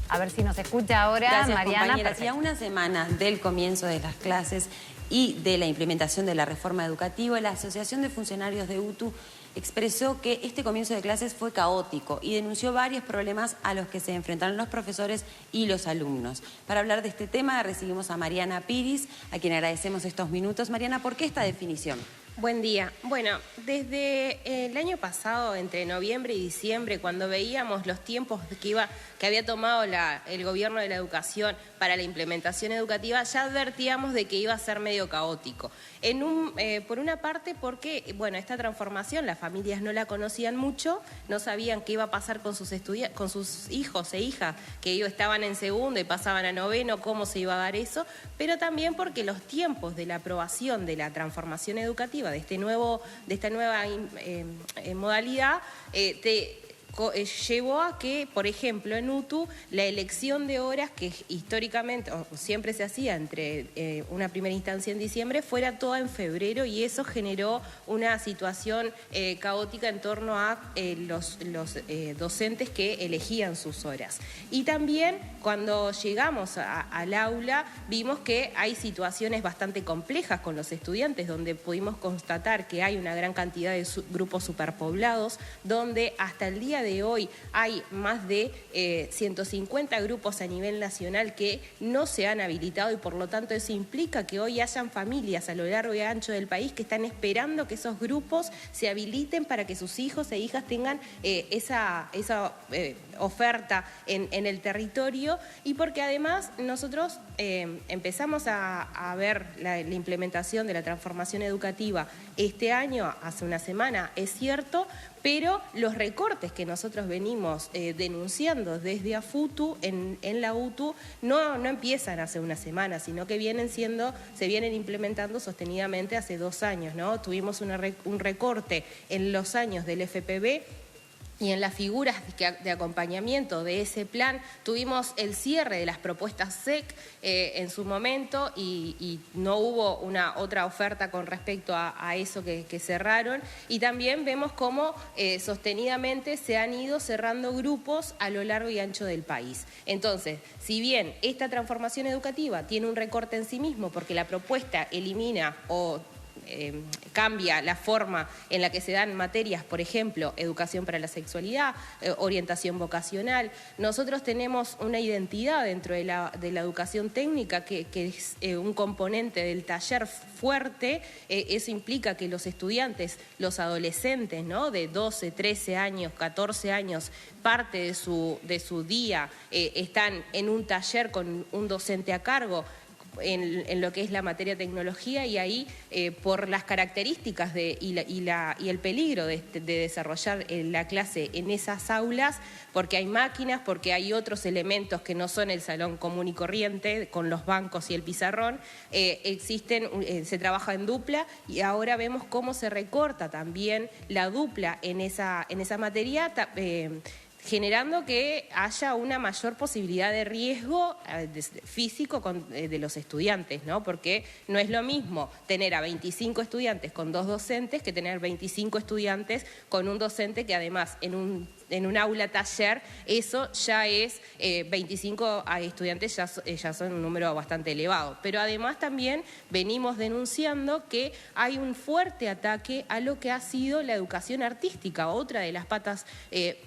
A ver si nos escucha ahora. Gracias, Mariana. compañeras. Y a una semana del comienzo de las clases y de la implementación de la reforma educativa, la Asociación de Funcionarios de UTU expresó que este comienzo de clases fue caótico y denunció varios problemas a los que se enfrentaron los profesores y los alumnos. Para hablar de este tema recibimos a Mariana Piris, a quien agradecemos estos minutos. Mariana, ¿por qué esta definición? Buen día. Bueno, desde el año pasado, entre noviembre y diciembre, cuando veíamos los tiempos que había tomado el gobierno de la educación para la implementación educativa, ya advertíamos de que iba a ser medio caótico. Por una parte porque, bueno, esta transformación las familias no la conocían mucho, no sabían qué iba a pasar con sus hijos e hijas, que ellos estaban en segundo y pasaban a noveno, cómo se iba a dar eso, pero también porque los tiempos de la aprobación de la transformación educativa, de esta nueva modalidad, llevó a que, por ejemplo, en UTU, la elección de horas que históricamente, o siempre se hacía entre una primera instancia en diciembre, fuera toda en febrero, y eso generó una situación caótica en torno a los docentes que elegían sus horas. Y también, cuando llegamos al aula, vimos que hay situaciones bastante complejas con los estudiantes, donde pudimos constatar que hay una gran cantidad de grupos superpoblados, donde hasta el día de hoy hay más de 150 grupos a nivel nacional que no se han habilitado, y por lo tanto eso implica que hoy hayan familias a lo largo y ancho del país que están esperando que esos grupos se habiliten para que sus hijos e hijas tengan esa oferta en el territorio, y porque además nosotros empezamos a ver la implementación de la transformación educativa este año, hace una semana, es cierto, pero los recortes que nosotros venimos denunciando desde AFUTU en la UTU no empiezan hace una semana, sino que se vienen implementando sostenidamente hace 2 años, ¿no? Tuvimos un recorte en los años del FPB, y en las figuras de acompañamiento de ese plan tuvimos el cierre de las propuestas SEC en su momento, y no hubo otra oferta con respecto a eso que cerraron, y también vemos cómo sostenidamente se han ido cerrando grupos a lo largo y ancho del país. Entonces, si bien esta transformación educativa tiene un recorte en sí mismo, porque la propuesta elimina o cambia la forma en la que se dan materias, por ejemplo, educación para la sexualidad, orientación vocacional. Nosotros tenemos una identidad dentro de la educación técnica que es un componente del taller fuerte. Eso implica que los estudiantes, los adolescentes, ¿no?, de 12, 13 años, 14 años, parte de su día están en un taller con un docente a cargo, en lo que es la materia tecnología, y ahí por las características y el peligro de desarrollar la clase en esas aulas, porque hay máquinas, porque hay otros elementos que no son el salón común y corriente con los bancos y el pizarrón, se trabaja en dupla, y ahora vemos cómo se recorta también la dupla en esa materia, generando que haya una mayor posibilidad de riesgo físico de los estudiantes, ¿no? Porque no es lo mismo tener a 25 estudiantes con 2 docentes que tener 25 estudiantes con un docente, que además en un aula taller, eso ya es 25 estudiantes, ya son un número bastante elevado. Pero además también venimos denunciando que hay un fuerte ataque a lo que ha sido la educación artística. Otra de las patas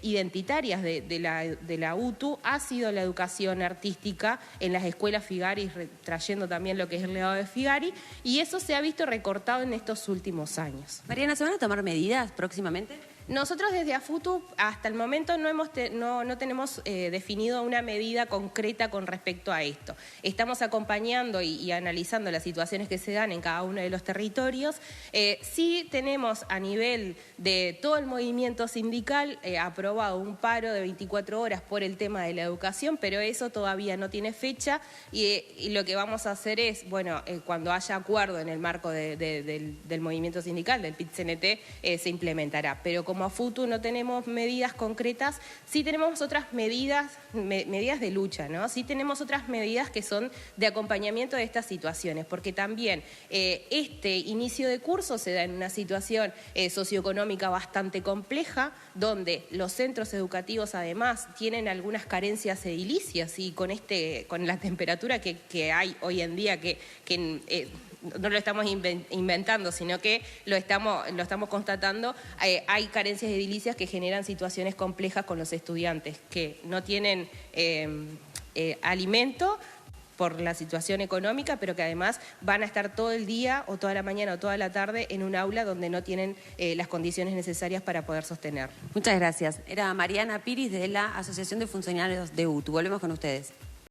identitarias de la UTU ha sido la educación artística en las escuelas Figari, trayendo también lo que es el legado de Figari, y eso se ha visto recortado en estos últimos años. Mariana, ¿se van a tomar medidas próximamente? Nosotros desde AFUTU hasta el momento no tenemos definido una medida concreta con respecto a esto. Estamos acompañando y analizando las situaciones que se dan en cada uno de los territorios. Sí tenemos a nivel de todo el movimiento sindical aprobado un paro de 24 horas por el tema de la educación, pero eso todavía no tiene fecha, y lo que vamos a hacer es, bueno, cuando haya acuerdo en el marco del movimiento sindical, del PIT-CNT, se implementará. Pero como como a FUTU no tenemos medidas concretas, sí tenemos otras medidas de lucha, ¿no? Sí tenemos otras medidas que son de acompañamiento de estas situaciones, porque también este inicio de curso se da en una situación socioeconómica bastante compleja, donde los centros educativos además tienen algunas carencias edilicias y con la temperatura que hay hoy en día, que no lo estamos inventando, sino que lo estamos constatando, hay carencias edilicias que generan situaciones complejas con los estudiantes que no tienen alimento por la situación económica, pero que además van a estar todo el día o toda la mañana o toda la tarde en un aula donde no tienen las condiciones necesarias para poder sostener. Muchas gracias. Era Mariana Piris de la Asociación de Funcionarios de UTU. Volvemos con ustedes.